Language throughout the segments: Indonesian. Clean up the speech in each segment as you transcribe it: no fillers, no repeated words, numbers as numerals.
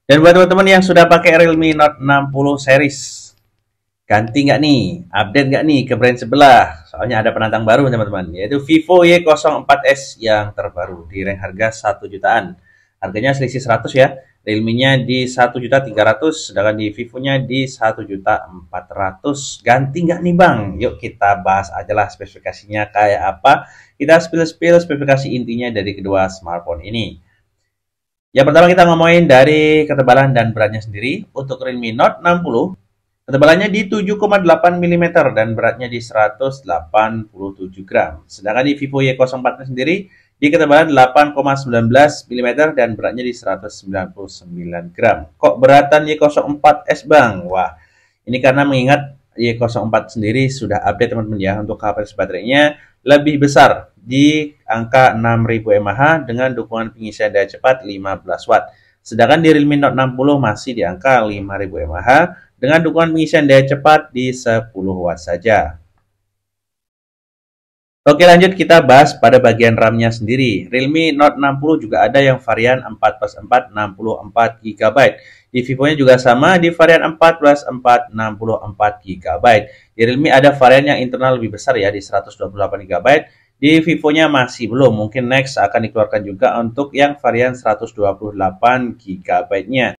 Dan buat teman-teman yang sudah pakai Realme Note 60 series, ganti nggak nih? Update nggak nih ke brand sebelah? Soalnya ada penantang baru teman-teman, yaitu Vivo Y04S yang terbaru di rank harga 1 jutaan. Harganya selisih 100 ya. Realme-nya di 1.300.000, sedangkan di Vivo-nya di 1.400.000. Ganti nggak nih Bang? Yuk kita bahas aja lah spesifikasinya kayak apa. Kita spill-spill spesifikasi intinya dari kedua smartphone ini. Yang pertama kita ngomongin dari ketebalan dan beratnya sendiri. Untuk Realme Note 60, ketebalannya di 7,8 mm dan beratnya di 187 gram. Sedangkan di Vivo Y04 sendiri di ketebalan 8,19 mm dan beratnya di 199 gram. Kok beratan Y04S Bang? Wah, ini karena mengingat Y04 sendiri sudah update teman-teman ya, untuk kapasitas baterainya lebih besar di angka 6000 mAh dengan dukungan pengisian daya cepat 15 watt. Sedangkan di Realme Note 60 masih di angka 5000 mAh dengan dukungan pengisian daya cepat di 10 watt saja. Oke, lanjut kita bahas pada bagian RAM-nya sendiri. Realme Note 60 juga ada yang varian 4+4 64 GB. Di Vivo-nya juga sama di varian 4+4 64 GB. Di Realme ada varian yang internal lebih besar ya di 128 GB. Di Vivo-nya masih belum, mungkin next akan dikeluarkan juga untuk yang varian 128 GB-nya.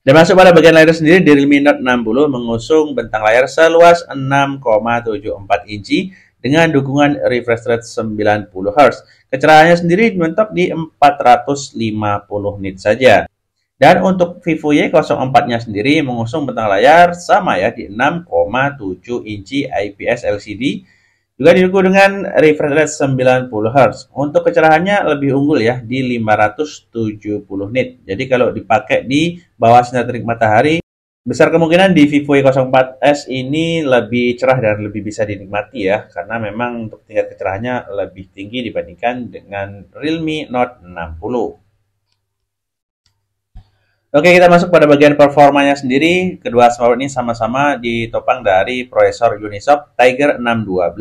Dan masuk pada bagian layar sendiri, di Realme Note 60 mengusung bentang layar seluas 6,74 inci dengan dukungan refresh rate 90 Hz. Kecerahannya sendiri mentok di 450 nit saja. Dan untuk Vivo Y04-nya sendiri mengusung bentang layar sama ya di 6,7 inci IPS LCD. Juga didukung dengan refresh rate 90 Hz. Untuk kecerahannya lebih unggul ya di 570 nit. Jadi kalau dipakai di bawah sinar terik matahari, besar kemungkinan di Vivo Y04S ini lebih cerah dan lebih bisa dinikmati ya, karena memang untuk tingkat kecerahannya lebih tinggi dibandingkan dengan Realme Note 60. Oke, kita masuk pada bagian performanya sendiri. Kedua smartphone ini sama-sama ditopang dari prosesor Unisoc Tiger 612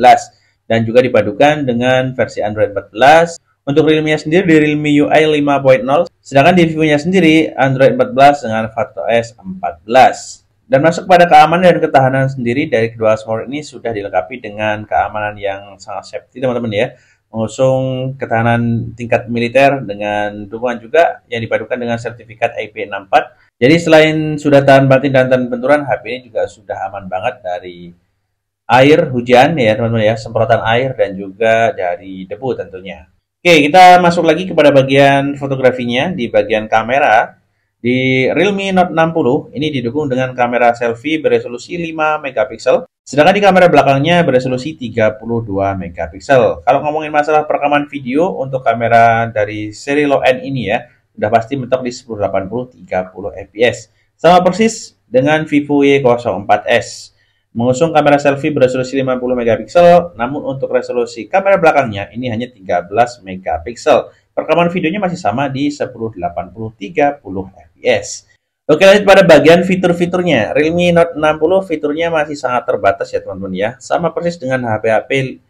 dan juga dipadukan dengan versi Android 14. Untuk Realme-nya sendiri di Realme UI 5.0, sedangkan di Vivo-nya sendiri Android 14 dengan FatOS 14. Dan masuk pada keamanan dan ketahanan sendiri, dari kedua smartphone ini sudah dilengkapi dengan keamanan yang sangat safety teman-teman ya. Mengusung ketahanan tingkat militer dengan dukungan juga yang dipadukan dengan sertifikat IP64. Jadi selain sudah tahan banting dan tahan benturan, HP ini juga sudah aman banget dari air, hujan ya teman-teman ya, semprotan air dan juga dari debu tentunya. Oke, kita masuk lagi kepada bagian fotografinya. Di bagian kamera, di Realme Note 60 ini didukung dengan kamera selfie beresolusi 5 megapiksel, sedangkan di kamera belakangnya beresolusi 32 megapiksel. Kalau ngomongin masalah perekaman video, untuk kamera dari seri low end ini ya, udah pasti mentok di 1080 30 fps. Sama persis dengan Vivo Y04S. Mengusung kamera selfie beresolusi 50 megapiksel, namun untuk resolusi kamera belakangnya ini hanya 13 megapiksel. Perekaman videonya masih sama di 1080 30 fps. Oke, lanjut pada bagian fitur-fiturnya. Realme Note 60 fiturnya masih sangat terbatas ya teman-teman ya. Sama persis dengan HP-HP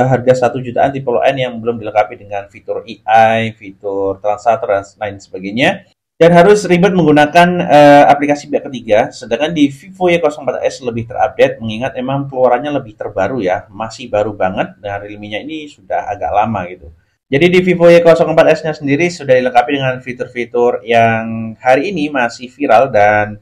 harga 1 jutaan tipe low end yang belum dilengkapi dengan fitur AI, fitur translator dan lain sebagainya. Dan harus ribet menggunakan aplikasi pihak ketiga, sedangkan di Vivo Y04S lebih terupdate, mengingat emang keluarannya lebih terbaru ya, masih baru banget, dan Realme-nya ini sudah agak lama gitu. Jadi di Vivo Y04S-nya sendiri sudah dilengkapi dengan fitur-fitur yang hari ini masih viral dan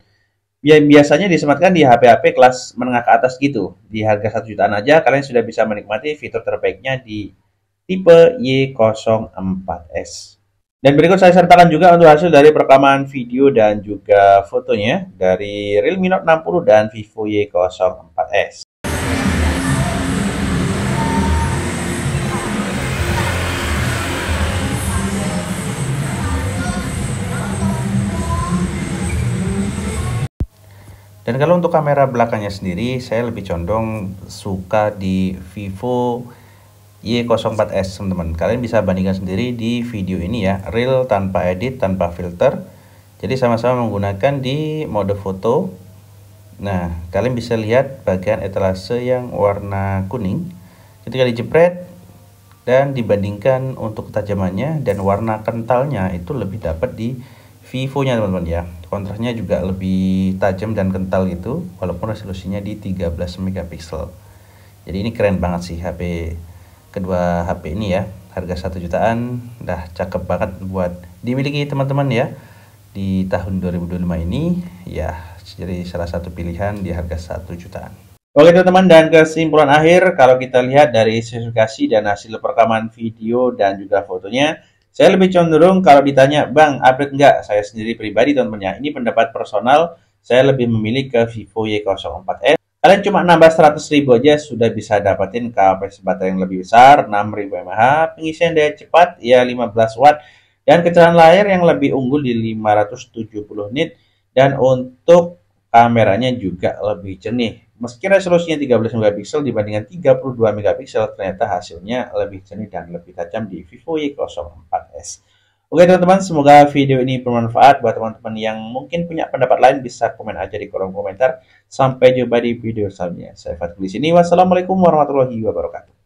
biasanya disematkan di HP-HP kelas menengah ke atas gitu. Di harga 1 jutaan aja kalian sudah bisa menikmati fitur terbaiknya di tipe Y04S. Dan berikut saya sertakan juga untuk hasil dari perekaman video dan juga fotonya dari Realme Note 60 dan Vivo Y04S. Dan kalau untuk kamera belakangnya sendiri, saya lebih condong suka di Vivo Y04S teman-teman. Kalian bisa bandingkan sendiri di video ini ya, real tanpa edit, tanpa filter. Jadi sama-sama menggunakan di mode foto. Nah, kalian bisa lihat bagian etalase yang warna kuning ketika dijepret dan dibandingkan untuk ketajamannya dan warna kentalnya itu lebih dapat di Vivo-nya teman-teman ya. Kontrasnya juga lebih tajam dan kental gitu, walaupun resolusinya di 13 megapiksel. Jadi ini keren banget sih kedua HP ini ya. Harga 1 jutaan udah cakep banget buat dimiliki teman-teman ya. Di tahun 2025 ini ya, jadi salah satu pilihan di harga 1 jutaan. Oke teman-teman, dan kesimpulan akhir, kalau kita lihat dari spesifikasi dan hasil perekaman video dan juga fotonya, saya lebih cenderung kalau ditanya, Bang, upgrade nggak? Saya sendiri pribadi teman-teman ya, ini pendapat personal, saya lebih memilih ke Vivo Y04S. Kalian cuma nambah 100.000 aja sudah bisa dapetin kapasitas baterai yang lebih besar, 6000 mAh, pengisian daya cepat ya 15 watt, dan kecerdasan layar yang lebih unggul di 570 nit, dan untuk kameranya juga lebih jernih. Meski resolusinya 13 megapiksel dibandingkan 32 megapiksel, ternyata hasilnya lebih jernih dan lebih tajam di Vivo Y04S. Oke teman-teman, semoga video ini bermanfaat buat teman-teman yang mungkin punya pendapat lain, bisa komen aja di kolom komentar. Sampai jumpa di video selanjutnya. Saya Fatul di sini. Wassalamualaikum warahmatullahi wabarakatuh.